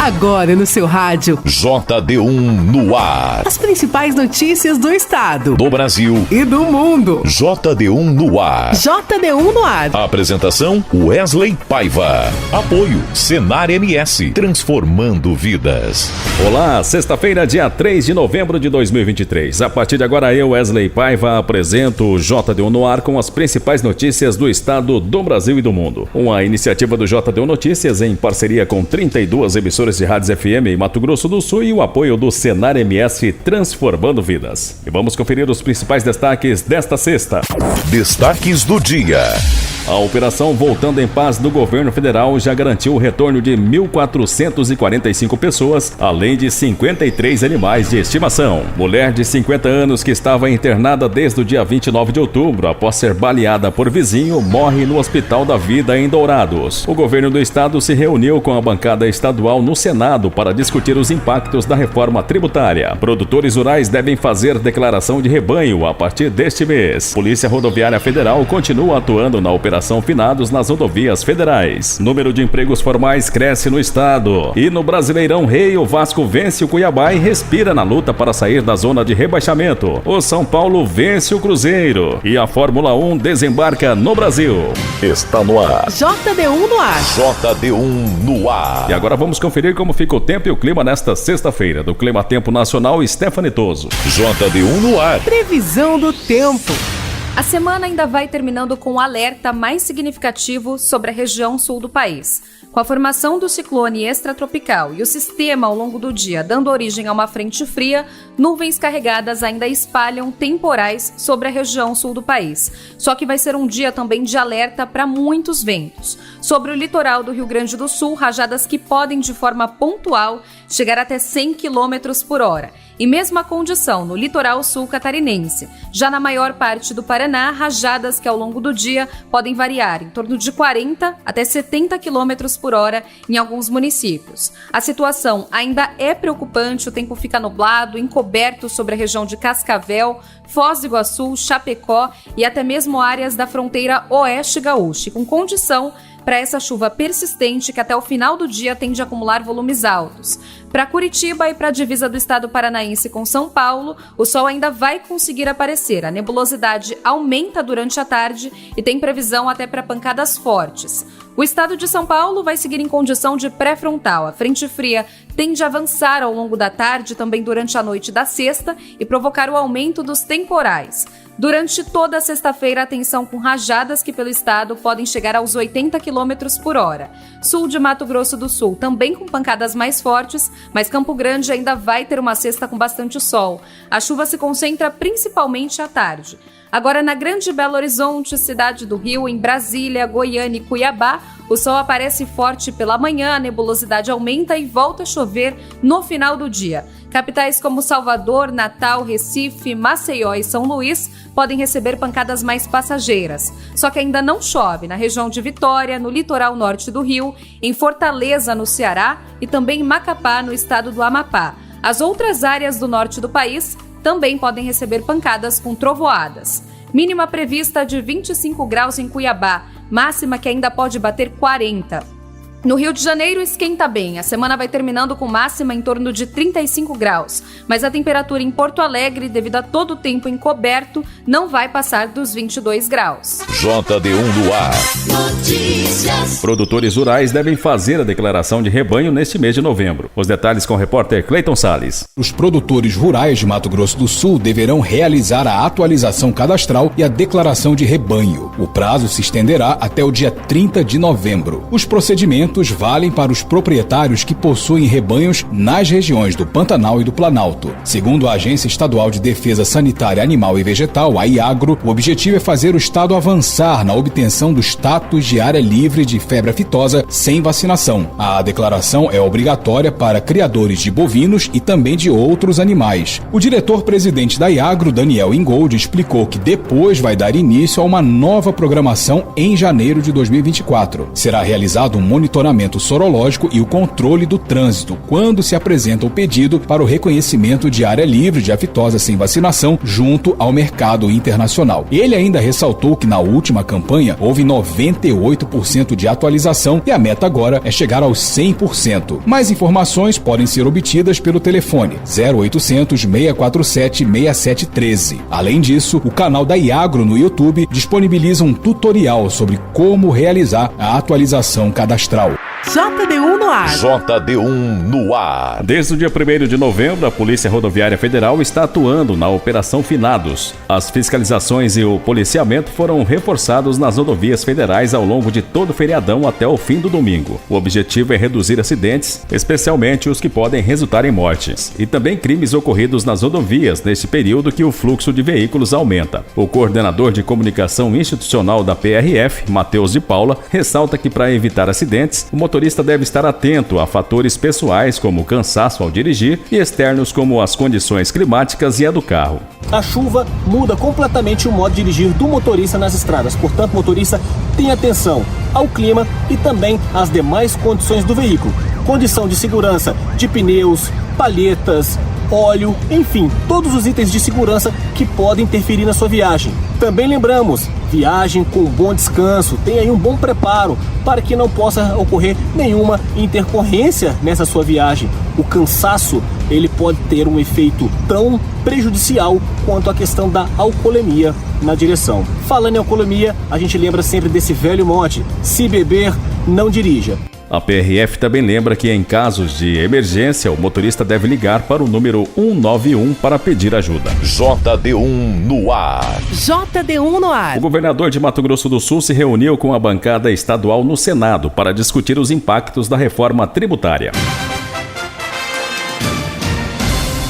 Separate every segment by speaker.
Speaker 1: Agora no seu rádio.
Speaker 2: JD1 no ar.
Speaker 1: As principais notícias do estado,
Speaker 2: do Brasil
Speaker 1: e do mundo.
Speaker 2: JD1 no ar.
Speaker 1: JD1 no ar.
Speaker 2: Apresentação Wesley Paiva. Apoio Senar MS, transformando vidas.
Speaker 3: Olá, sexta-feira, dia 3 de novembro de 2023. A partir de agora eu, Wesley Paiva, apresento o JD1 no ar com as principais notícias do estado, do Brasil e do mundo. Uma iniciativa do JD1 Notícias em parceria com 32 emissoras de rádios FM em Mato Grosso do Sul e o apoio do Senar MS, transformando vidas. E vamos conferir os principais destaques desta sexta.
Speaker 2: Destaques do dia.
Speaker 3: A operação Voltando em Paz do governo federal já garantiu o retorno de 1.445 pessoas, além de 53 animais de estimação. Mulher de 50 anos que estava internada desde o dia 29 de outubro, após ser baleada por vizinho, morre no Hospital da Vida em Dourados. O governo do estado se reuniu com a bancada estadual no Senado para discutir os impactos da reforma tributária. Produtores rurais devem fazer declaração de rebanho a partir deste mês. Polícia Rodoviária Federal continua atuando na operação Finados nas rodovias federais. Número de empregos formais cresce no estado. E no Brasileirão Rei, o Vasco vence o Cuiabá e respira na luta para sair da zona de rebaixamento. O São Paulo vence o Cruzeiro. E a Fórmula 1 desembarca no Brasil.
Speaker 2: Está no ar.
Speaker 1: JD1 no ar.
Speaker 2: JD1 no ar.
Speaker 3: E agora vamos conferir como fica o tempo e o clima nesta sexta-feira. Do Clima Tempo Nacional, Stephanie Toso.
Speaker 2: JD1 no ar.
Speaker 1: Previsão do tempo.
Speaker 4: A semana ainda vai terminando com um alerta mais significativo sobre a região sul do país. Com a formação do ciclone extratropical e o sistema ao longo do dia dando origem a uma frente fria, nuvens carregadas ainda espalham temporais sobre a região sul do país. Só que vai ser um dia também de alerta para muitos ventos. Sobre o litoral do Rio Grande do Sul, rajadas que podem de forma pontual chegar até 100 km por hora. E mesma condição no litoral sul catarinense. Já na maior parte do Paraná, rajadas que ao longo do dia podem variar em torno de 40 até 70 km por hora em alguns municípios. A situação ainda é preocupante, o tempo fica nublado, encoberto sobre a região de Cascavel, Foz do Iguaçu, Chapecó e até mesmo áreas da fronteira oeste gaúcha, com condição para essa chuva persistente que até o final do dia tende a acumular volumes altos. Para Curitiba e para a divisa do estado paranaense com São Paulo, o sol ainda vai conseguir aparecer. A nebulosidade aumenta durante a tarde e tem previsão até para pancadas fortes. O estado de São Paulo vai seguir em condição de pré-frontal. A frente fria tende a avançar ao longo da tarde, também durante a noite da sexta, e provocar o aumento dos temporais. Durante toda a sexta-feira, atenção com rajadas que pelo estado podem chegar aos 80 km por hora. Sul de Mato Grosso do Sul também com pancadas mais fortes, mas Campo Grande ainda vai ter uma sexta com bastante sol. A chuva se concentra principalmente à tarde. Agora na Grande Belo Horizonte, Cidade do Rio, em Brasília, Goiânia e Cuiabá, o sol aparece forte pela manhã, a nebulosidade aumenta e volta a chover no final do dia. Capitais como Salvador, Natal, Recife, Maceió e São Luís podem receber pancadas mais passageiras. Só que ainda não chove na região de Vitória, no litoral norte do Rio, em Fortaleza, no Ceará e também em Macapá, no estado do Amapá. As outras áreas do norte do país também podem receber pancadas com trovoadas. Mínima prevista de 25 graus em Cuiabá, máxima que ainda pode bater 40. No Rio de Janeiro esquenta bem, a semana vai terminando com máxima em torno de 35 graus, mas a temperatura em Porto Alegre, devido a todo o tempo encoberto, não vai passar dos 22 graus.
Speaker 2: JD1 no ar.
Speaker 5: Notícias.
Speaker 3: Produtores rurais devem fazer a declaração de rebanho neste mês de novembro. Os detalhes com o repórter Cleiton Salles.
Speaker 6: Os produtores rurais de Mato Grosso do Sul deverão realizar a atualização cadastral e a declaração de rebanho. O prazo se estenderá até o dia 30 de novembro. Os procedimentos valem para os proprietários que possuem rebanhos nas regiões do Pantanal e do Planalto. Segundo a Agência Estadual de Defesa Sanitária Animal e Vegetal, a IAGRO, o objetivo é fazer o estado avançar na obtenção do status de área livre de febre aftosa sem vacinação. A declaração é obrigatória para criadores de bovinos e também de outros animais. O diretor-presidente da IAGRO, Daniel Ingold, explicou que depois vai dar início a uma nova programação em janeiro de 2024. Será realizado um monitoramento monitoramento sorológico e o controle do trânsito quando se apresenta o pedido para o reconhecimento de área livre de aftosa sem vacinação junto ao mercado internacional. Ele ainda ressaltou que na última campanha houve 98% de atualização e a meta agora é chegar aos 100%. Mais informações podem ser obtidas pelo telefone 0800 647 6713. Além disso, o canal da Iagro no YouTube disponibiliza um tutorial sobre como realizar a atualização cadastral.
Speaker 1: JD1 no ar.
Speaker 2: JD1 no ar.
Speaker 3: Desde o dia 1º de novembro, a Polícia Rodoviária Federal está atuando na Operação Finados. As fiscalizações e o policiamento foram reforçados nas rodovias federais ao longo de todo o feriadão até o fim do domingo. O objetivo é reduzir acidentes, especialmente os que podem resultar em mortes, e também crimes ocorridos nas rodovias neste período que o fluxo de veículos aumenta. O coordenador de comunicação institucional da PRF, Matheus de Paula, ressalta que para evitar acidentes, o motorista deve estar atento a fatores pessoais como cansaço ao dirigir e externos como as condições climáticas e a do carro.
Speaker 7: A chuva muda completamente o modo de dirigir do motorista nas estradas, portanto, o motorista tem atenção ao clima e também às demais condições do veículo. Condição de segurança de pneus, palhetas, óleo, enfim, todos os itens de segurança que podem interferir na sua viagem. Também lembramos, viagem com bom descanso, tenha aí um bom preparo para que não possa ocorrer nenhuma intercorrência nessa sua viagem. O cansaço, ele pode ter um efeito tão prejudicial quanto a questão da alcoolemia na direção. Falando em alcoolemia, a gente lembra sempre desse velho mote: se beber, não dirija.
Speaker 3: A PRF também lembra que em casos de emergência, o motorista deve ligar para o número 191 para pedir ajuda.
Speaker 2: JD1 no ar.
Speaker 1: JD1 no ar.
Speaker 3: O governador de Mato Grosso do Sul se reuniu com a bancada estadual no Senado para discutir os impactos da reforma tributária.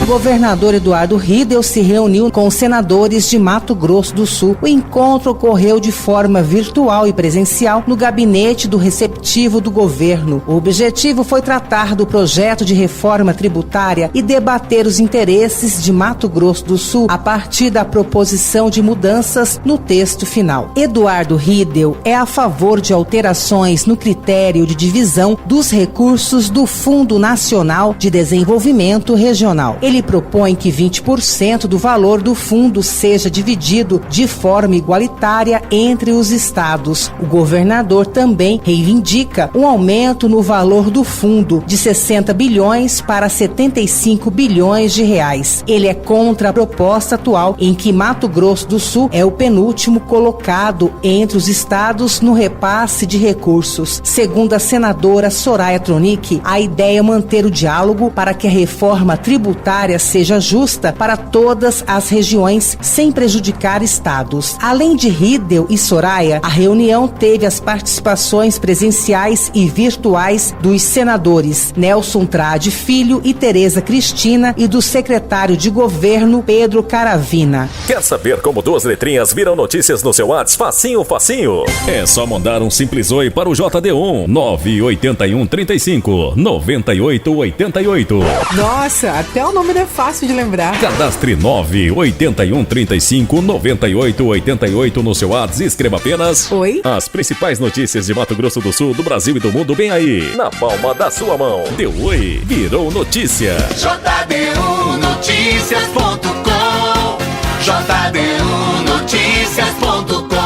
Speaker 8: O governador Eduardo Riedel se reuniu com os senadores de Mato Grosso do Sul. O encontro ocorreu de forma virtual e presencial no gabinete do receptivo do governo. O objetivo foi tratar do projeto de reforma tributária e debater os interesses de Mato Grosso do Sul a partir da proposição de mudanças no texto final. Eduardo Riedel é a favor de alterações no critério de divisão dos recursos do Fundo Nacional de Desenvolvimento Regional. Ele propõe que 20% do valor do fundo seja dividido de forma igualitária entre os estados. O governador também reivindica um aumento no valor do fundo de 60 bilhões para 75 bilhões de reais. Ele é contra a proposta atual em que Mato Grosso do Sul é o penúltimo colocado entre os estados no repasse de recursos. Segundo a senadora Soraya Tronic, a ideia é manter o diálogo para que a reforma tributária seja justa para todas as regiões, sem prejudicar estados. Além de Riedel e Soraya, a reunião teve as participações presenciais e virtuais dos senadores Nelson Trade Filho e Tereza Cristina e do secretário de governo Pedro Caravina.
Speaker 9: Quer saber como duas letrinhas viram notícias no seu WhatsApp? Facinho, facinho. É só mandar um simples oi para o JD1 981 35 98 88.
Speaker 1: Nossa, até o nome é fácil de lembrar.
Speaker 9: Cadastre 981 35 98 88 no seu WhatsApp e escreva apenas
Speaker 1: Oi.
Speaker 9: As principais notícias de Mato Grosso do Sul, do Brasil e do mundo bem aí, na palma da sua mão. Deu oi, virou notícia.
Speaker 5: JD1Noticias.com JD1Noticias.com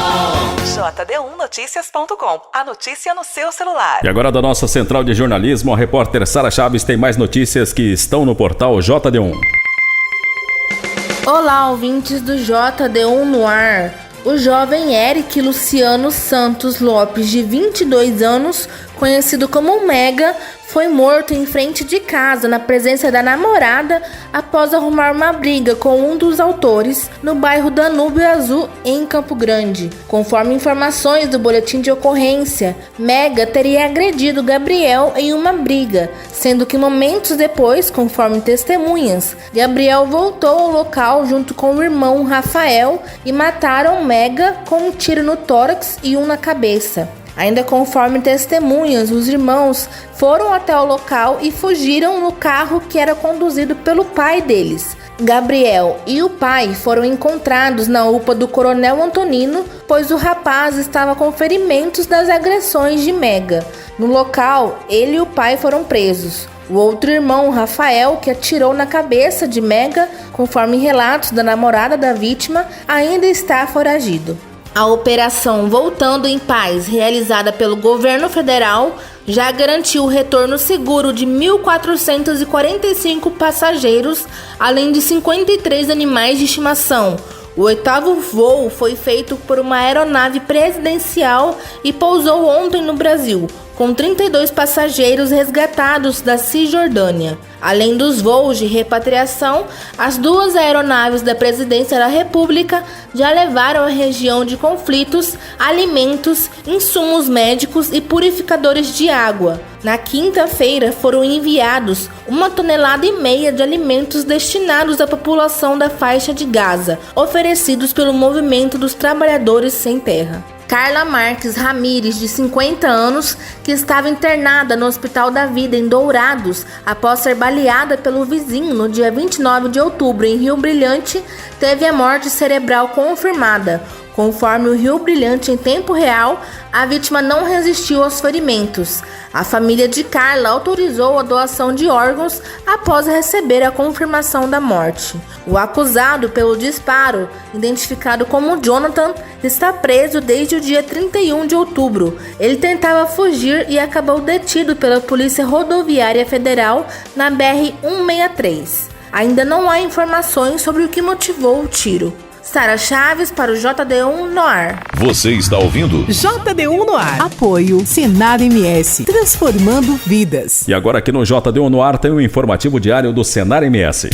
Speaker 10: JD1Noticias.com. A notícia no seu celular.
Speaker 3: E agora da nossa central de jornalismo, a repórter Sara Chaves tem mais notícias que estão no portal JD1.
Speaker 11: Olá, ouvintes do JD1 no ar. O jovem Eric Luciano Santos Lopes, de 22 anos, conhecido como Mega, foi morto em frente de casa na presença da namorada após arrumar uma briga com um dos autores no bairro Danúbio Azul, em Campo Grande. Conforme informações do boletim de ocorrência, Mega teria agredido Gabriel em uma briga, sendo que momentos depois, conforme testemunhas, Gabriel voltou ao local junto com o irmão Rafael e mataram Mega com um tiro no tórax e um na cabeça. Ainda conforme testemunhas, os irmãos foram até o local e fugiram no carro que era conduzido pelo pai deles. Gabriel e o pai foram encontrados na UPA do Coronel Antonino, pois o rapaz estava com ferimentos das agressões de Mega. No local, ele e o pai foram presos. O outro irmão, Rafael, que atirou na cabeça de Mega, conforme relatos da namorada da vítima, ainda está foragido. A operação Voltando em Paz, realizada pelo governo federal, já garantiu o retorno seguro de 1.445 passageiros, além de 53 animais de estimação. O 8º voo foi feito por uma aeronave presidencial e pousou ontem no Brasil, com 32 passageiros resgatados da Cisjordânia. Além dos voos de repatriação, as 2 aeronaves da Presidência da República já levaram à região de conflitos alimentos, insumos médicos e purificadores de água. Na quinta-feira foram enviados 1,5 toneladas de alimentos destinados à população da faixa de Gaza, oferecidos pelo Movimento dos Trabalhadores Sem Terra. Carla Marques Ramires, de 50 anos, que estava internada no Hospital da Vida em Dourados após ser baleada pelo vizinho no dia 29 de outubro em Rio Brilhante, teve a morte cerebral confirmada. Conforme o Rio Brilhante em tempo real, a vítima não resistiu aos ferimentos. A família de Carla autorizou a doação de órgãos após receber a confirmação da morte. O acusado pelo disparo, identificado como Jonathan, está preso desde o dia 31 de outubro. Ele tentava fugir e acabou detido pela Polícia Rodoviária Federal na BR-163. Ainda não há informações sobre o que motivou o tiro. Sara Chaves para o JD1 no ar.
Speaker 2: Você está ouvindo?
Speaker 1: JD1 no ar. Apoio Senar MS, transformando vidas.
Speaker 3: E agora aqui no JD1 no ar tem o informativo diário do Senar MS.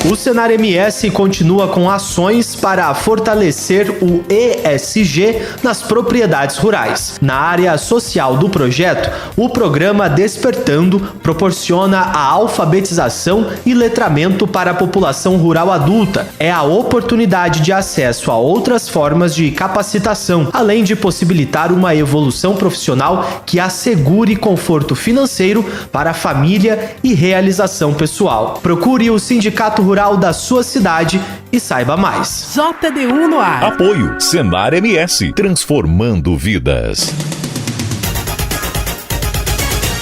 Speaker 12: O Senar MS continua com ações para fortalecer o ESG nas propriedades rurais. Na área social do projeto, o programa Despertando proporciona a alfabetização e letramento para a população rural adulta. É a oportunidade de acesso a outras formas de capacitação, além de possibilitar uma evolução profissional que assegure conforto financeiro para a família e realização pessoal. Procure o Sindicato Rural da sua cidade e saiba mais.
Speaker 1: JD1 no ar.
Speaker 2: Apoio Senar MS, transformando vidas.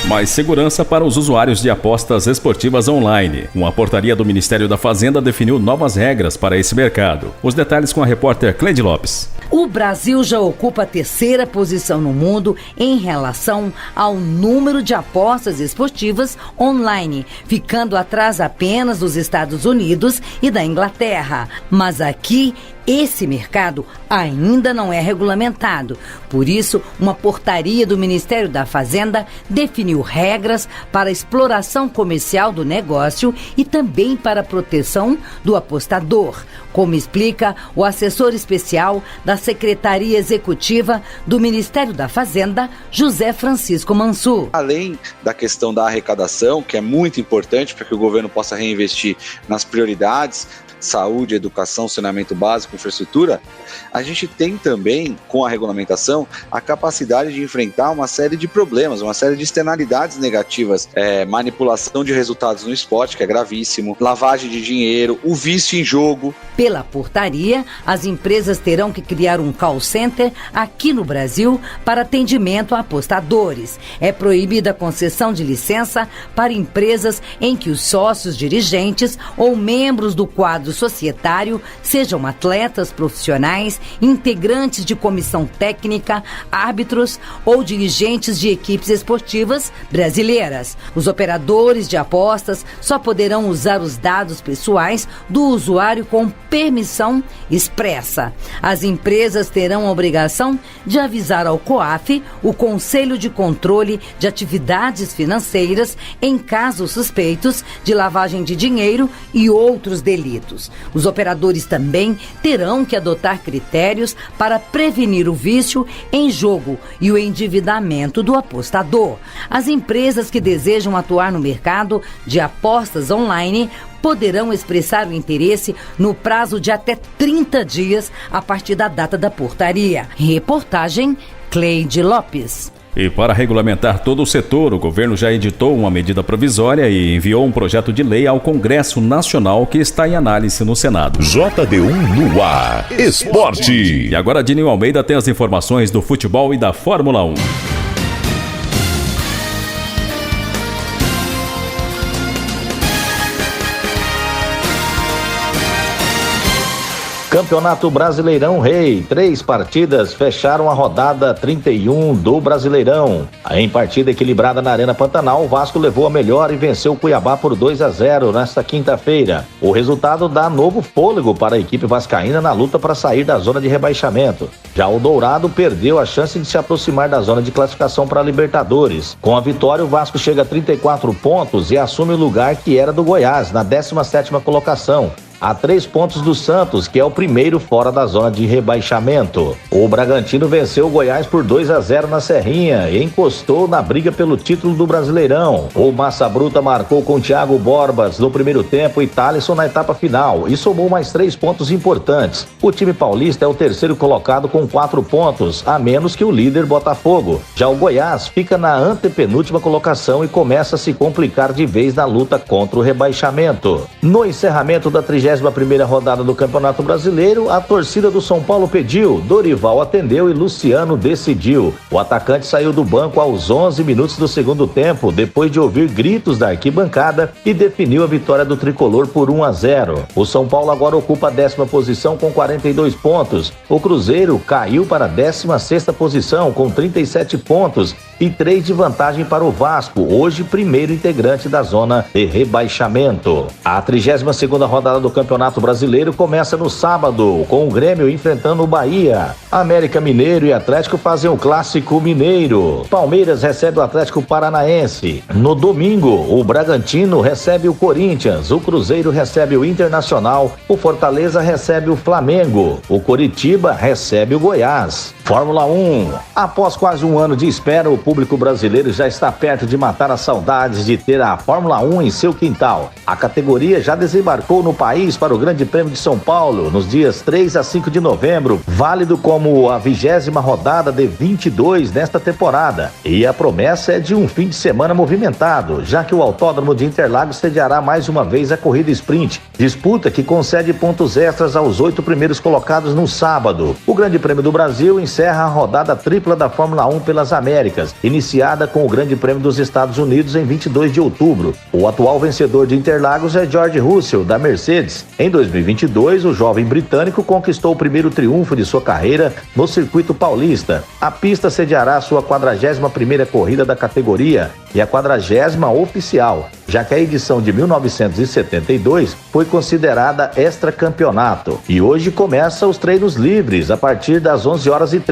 Speaker 3: Mais segurança para os usuários de apostas esportivas online. Uma portaria do Ministério da Fazenda definiu novas regras para esse mercado. Os detalhes com a repórter Cleide Lopes.
Speaker 13: O Brasil já ocupa a 3ª posição no mundo em relação ao número de apostas esportivas online, ficando atrás apenas dos Estados Unidos e da Inglaterra. Mas aqui, esse mercado ainda não é regulamentado. Por isso, uma portaria do Ministério da Fazenda definiu regras para a exploração comercial do negócio e também para a proteção do apostador, como explica o assessor especial da Secretaria Executiva do Ministério da Fazenda, José Francisco Mansur.
Speaker 14: Além da questão da arrecadação, que é muito importante para que o governo possa reinvestir nas prioridades, saúde, educação, saneamento básico, infraestrutura, a gente tem também, com a regulamentação, a capacidade de enfrentar uma série de problemas, uma série de externalidades negativas, manipulação de resultados no esporte, que é gravíssimo, lavagem de dinheiro, o vício em jogo.
Speaker 13: Pela portaria, as empresas terão que criar um call center aqui no Brasil para atendimento a apostadores. É proibida a concessão de licença para empresas em que os sócios dirigentes ou membros do quadro societário sejam atletas profissionais, integrantes de comissão técnica, árbitros ou dirigentes de equipes esportivas brasileiras. Os operadores de apostas só poderão usar os dados pessoais do usuário com permissão expressa. As empresas terão a obrigação de avisar ao COAF, o Conselho de Controle de Atividades Financeiras, em casos suspeitos de lavagem de dinheiro e outros delitos. Os operadores também terão que adotar critérios para prevenir o vício em jogo e o endividamento do apostador. As empresas que desejam atuar no mercado de apostas online poderão expressar o interesse no prazo de até 30 dias a partir da data da portaria. Reportagem Cleide Lopes.
Speaker 3: E para regulamentar todo o setor, o governo já editou uma medida provisória e enviou um projeto de lei ao Congresso Nacional que está em análise no Senado.
Speaker 2: JD1 no ar. Esporte.
Speaker 3: E agora Dinho Almeida tem as informações do futebol e da Fórmula 1.
Speaker 15: Campeonato Brasileirão Rei, 3 partidas fecharam a rodada 31 do Brasileirão. Em partida equilibrada na Arena Pantanal, o Vasco levou a melhor e venceu o Cuiabá por 2-0 nesta quinta-feira. O resultado dá novo fôlego para a equipe vascaína na luta para sair da zona de rebaixamento. Já o Dourado perdeu a chance de se aproximar da zona de classificação para a Libertadores. Com a vitória, o Vasco chega a 34 pontos e assume o lugar que era do Goiás, na 17ª colocação. A 3 pontos do Santos, que é o primeiro fora da zona de rebaixamento. O Bragantino venceu o Goiás por 2-0 na Serrinha e encostou na briga pelo título do Brasileirão. O Massa Bruta marcou com Thiago Borbas no primeiro tempo e Thalisson na etapa final e somou mais 3 pontos importantes. O time paulista é o terceiro colocado com 4 pontos, a menos que o líder Botafogo. Já o Goiás fica na antepenúltima colocação e começa a se complicar de vez na luta contra o rebaixamento. No encerramento da 31ª rodada do Campeonato Brasileiro, a torcida do São Paulo pediu, Dorival atendeu e Luciano decidiu. O atacante saiu do banco aos 11 minutos do segundo tempo, depois de ouvir gritos da arquibancada e definiu a vitória do tricolor por 1-0. O São Paulo agora ocupa a 10ª posição com 42 pontos. O Cruzeiro caiu para a 16ª posição com 37 pontos e 3 de vantagem para o Vasco, hoje primeiro integrante da zona de rebaixamento. A 32ª rodada do Campeonato Brasileiro começa no sábado, com o Grêmio enfrentando o Bahia. América Mineiro e Atlético fazem o Clássico Mineiro. Palmeiras recebe o Atlético Paranaense. No domingo, o Bragantino recebe o Corinthians, o Cruzeiro recebe o Internacional, o Fortaleza recebe o Flamengo, o Coritiba recebe o Goiás. Fórmula 1. Após quase um ano de espera, o público brasileiro já está perto de matar as saudades de ter a Fórmula 1 em seu quintal. A categoria já desembarcou no país para o Grande Prêmio de São Paulo, nos dias 3 a 5 de novembro, válido como a 20ª rodada de 22 nesta temporada. E a promessa é de um fim de semana movimentado, já que o Autódromo de Interlagos sediará mais uma vez a corrida sprint, disputa que concede pontos extras aos 8 primeiros colocados no sábado. O Grande Prêmio do Brasil encerra a rodada tripla da Fórmula 1 pelas Américas, iniciada com o Grande Prêmio dos Estados Unidos em 22 de outubro. O atual vencedor de Interlagos é George Russell, da Mercedes. Em 2022, o jovem britânico conquistou o primeiro triunfo de sua carreira no circuito paulista. A pista sediará sua 41ª corrida da categoria e a 40ª oficial, já que a edição de 1972 foi considerada extracampeonato. E hoje começa os treinos livres a partir das 11h30.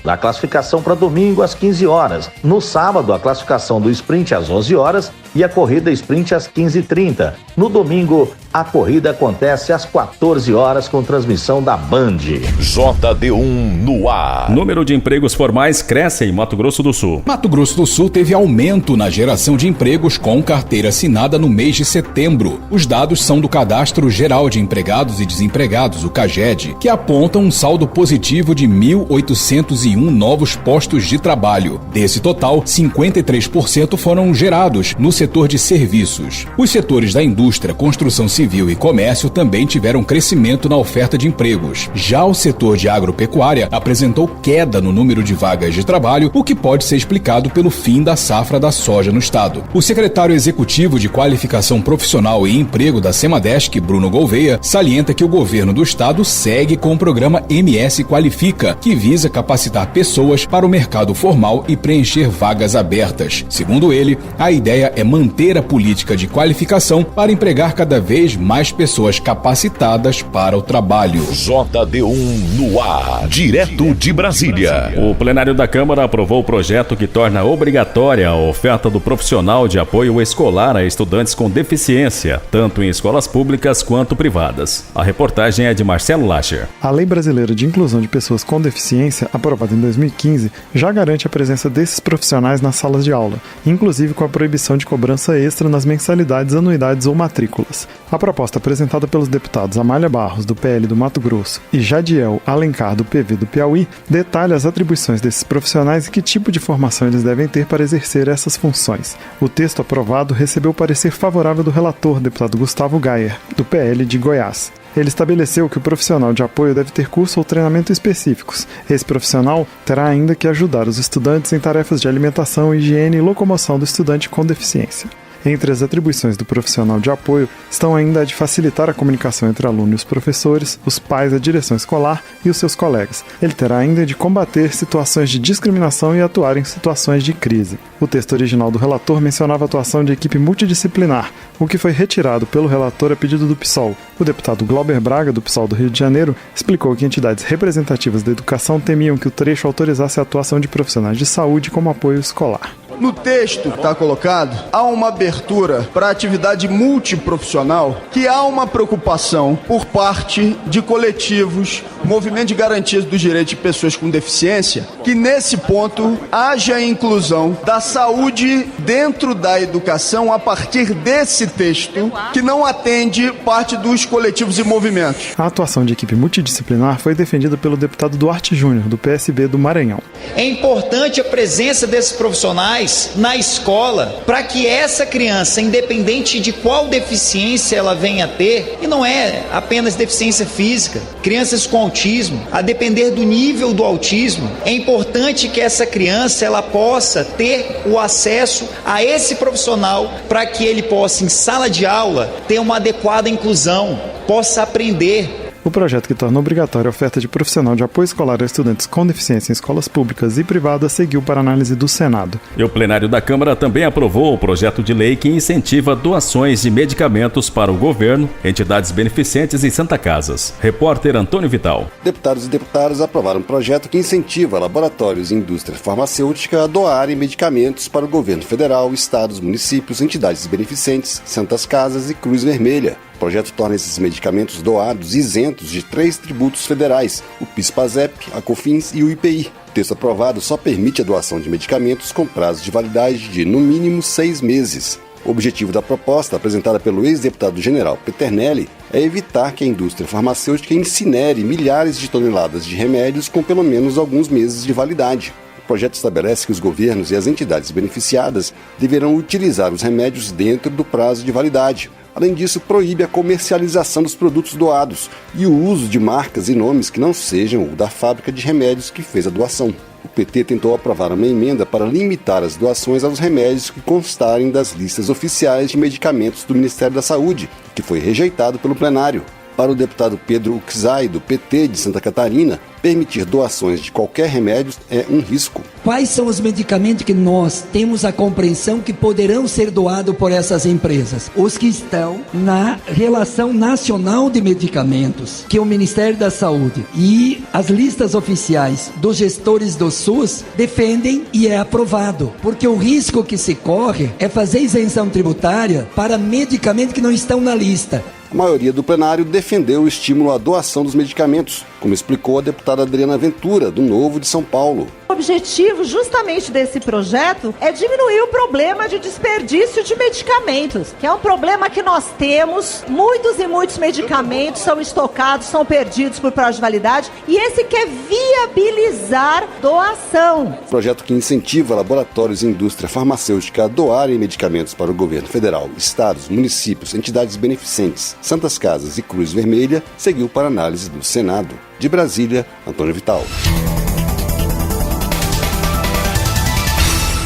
Speaker 15: A classificação para domingo às 15h. No sábado, a classificação do sprint às 11h e a corrida sprint às 15h30. No domingo, a corrida acontece às 14h com transmissão da Band.
Speaker 2: JD1 no ar.
Speaker 3: Número de empregos formais cresce em Mato Grosso do Sul.
Speaker 6: Mato Grosso do Sul teve aumento na geração de empregos com carteira assinada no mês de setembro. Os dados são do Cadastro Geral de Empregados e Desempregados, o CAGED, que aponta um saldo positivo de 1.801 novos postos de trabalho. Desse total, 53% foram gerados no setor de serviços. Os setores da indústria, construção civil e comércio também tiveram crescimento na oferta de empregos. Já o setor de agropecuária apresentou queda no número de vagas de trabalho, o que pode ser explicado pelo fim da safra da soja no estado. O secretário executivo de Qualificação Profissional e Emprego da Semadesc, Bruno Gouveia, salienta que o governo do estado segue com o programa MS Qualifica, que visa capacitar pessoas para o mercado formal e preencher vagas abertas. Segundo ele, a ideia é manter a política de qualificação para empregar cada vez mais pessoas capacitadas para o trabalho.
Speaker 2: JD1 no ar, direto de Brasília.
Speaker 3: O plenário da Câmara aprovou o projeto que torna obrigatória a oferta do profissional de apoio escolar escolar a estudantes com deficiência, tanto em escolas públicas quanto privadas. A reportagem é de Marcelo Lacher.
Speaker 16: A Lei Brasileira de Inclusão de Pessoas com Deficiência, aprovada em 2015, já garante a presença desses profissionais nas salas de aula, inclusive com a proibição de cobrança extra nas mensalidades, anuidades ou matrículas. A proposta apresentada pelos deputados Amália Barros, do PL do Mato Grosso, e Jadiel Alencar, do PV do Piauí, detalha as atribuições desses profissionais e que tipo de formação eles devem ter para exercer essas funções. O texto aprovado recebeu o parecer favorável do relator, deputado Gustavo Gayer, do PL de Goiás. Ele estabeleceu que o profissional de apoio deve ter curso ou treinamento específicos. Esse profissional terá ainda que ajudar os estudantes em tarefas de alimentação, higiene e locomoção do estudante com deficiência. Entre as atribuições do profissional de apoio estão ainda a de facilitar a comunicação entre aluno e os professores, os pais, a direção escolar e os seus colegas. Ele terá ainda de combater situações de discriminação e atuar em situações de crise. O texto original do relator mencionava a atuação de equipe multidisciplinar, o que foi retirado pelo relator a pedido do PSOL. O deputado Glauber Braga, do PSOL do Rio de Janeiro, explicou que entidades representativas da educação temiam que o trecho autorizasse a atuação de profissionais de saúde como apoio escolar.
Speaker 17: No texto que está colocado, há uma abertura para a atividade multiprofissional, que há uma preocupação por parte de coletivos, movimento de garantia dos direitos de pessoas com deficiência, que nesse ponto haja inclusão da saúde dentro da educação a partir desse texto, que não atende parte dos coletivos e movimentos.
Speaker 16: A atuação de equipe multidisciplinar foi defendida pelo deputado Duarte Júnior, do PSB do Maranhão.
Speaker 18: É importante a presença desses profissionais na escola para que essa criança, independente de qual deficiência ela venha a ter, e não é apenas deficiência física, crianças com autismo, a depender do nível do autismo, é importante que essa criança ela possa ter o acesso a esse profissional para que ele possa, em sala de aula, ter uma adequada inclusão, possa aprender.
Speaker 16: O projeto que torna obrigatória a oferta de profissional de apoio escolar a estudantes com deficiência em escolas públicas e privadas seguiu para análise do Senado.
Speaker 3: E o plenário da Câmara também aprovou o projeto de lei que incentiva doações de medicamentos para o governo, entidades beneficentes e Santa Casas. Repórter Antônio Vital.
Speaker 19: Deputados e deputadas aprovaram um projeto que incentiva laboratórios e indústria farmacêutica a doarem medicamentos para o governo federal, estados, municípios, entidades beneficentes, Santas Casas e Cruz Vermelha. O projeto torna esses medicamentos doados isentos de 3 tributos federais, o PIS/PASEP, a COFINS e o IPI. O texto aprovado só permite a doação de medicamentos com prazo de validade de, no mínimo, 6 meses. O objetivo da proposta, apresentada pelo ex-deputado general Peternelli, é evitar que a indústria farmacêutica incinere milhares de toneladas de remédios com pelo menos alguns meses de validade. O projeto estabelece que os governos e as entidades beneficiadas deverão utilizar os remédios dentro do prazo de validade. Além disso, proíbe a comercialização dos produtos doados e o uso de marcas e nomes que não sejam o da fábrica de remédios que fez a doação. O PT tentou aprovar uma emenda para limitar as doações aos remédios que constarem das listas oficiais de medicamentos do Ministério da Saúde, que foi rejeitado pelo plenário. Para o deputado Pedro Uczai, do PT de Santa Catarina, permitir doações de qualquer remédio é um risco.
Speaker 20: Quais são os medicamentos que nós temos a compreensão que poderão ser doados por essas empresas? Os que estão na Relação Nacional de Medicamentos, que é o Ministério da Saúde, e as listas oficiais dos gestores do SUS defendem e é aprovado, porque o risco que se corre é fazer isenção tributária para medicamentos que não estão na lista.
Speaker 19: A maioria do plenário defendeu o estímulo à doação dos medicamentos, como explicou a deputada Adriana Ventura, do Novo de São Paulo.
Speaker 21: O objetivo justamente desse projeto é diminuir o problema de desperdício de medicamentos, que é um problema que nós temos. Muitos e muitos medicamentos são estocados, são perdidos por prazo de validade, e esse quer viabilizar doação.
Speaker 19: O projeto que incentiva laboratórios e indústria farmacêutica a doarem medicamentos para o governo federal, estados, municípios, entidades beneficentes, Santas Casas e Cruz Vermelha seguiu para análise do Senado. De Brasília, Antônio Vital.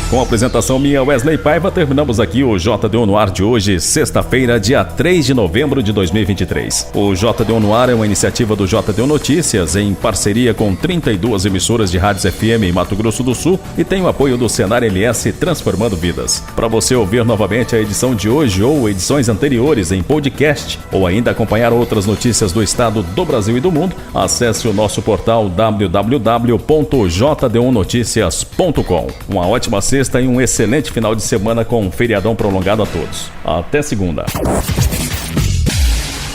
Speaker 3: Com a apresentação minha, Wesley Paiva, terminamos aqui o JDO no Ar de hoje, sexta-feira, dia 3 de novembro de 2023. O JDO no Ar é uma iniciativa do JDO Notícias, em parceria com 32 emissoras de rádios FM em Mato Grosso do Sul e tem o apoio do Senar MS Transformando Vidas. Para você ouvir novamente a edição de hoje ou edições anteriores em podcast, ou ainda acompanhar outras notícias do estado, do Brasil e do mundo, acesse o nosso portal www.jdonoticias.com. Uma ótima sexta sexta e um excelente final de semana com um feriadão prolongado a todos. Até segunda.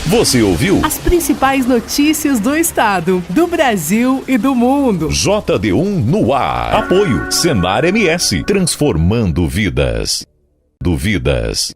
Speaker 2: Você ouviu
Speaker 1: as principais notícias do estado, do Brasil e do mundo.
Speaker 2: JD1 no ar. Apoio Senar MS, transformando vidas. Duvidas.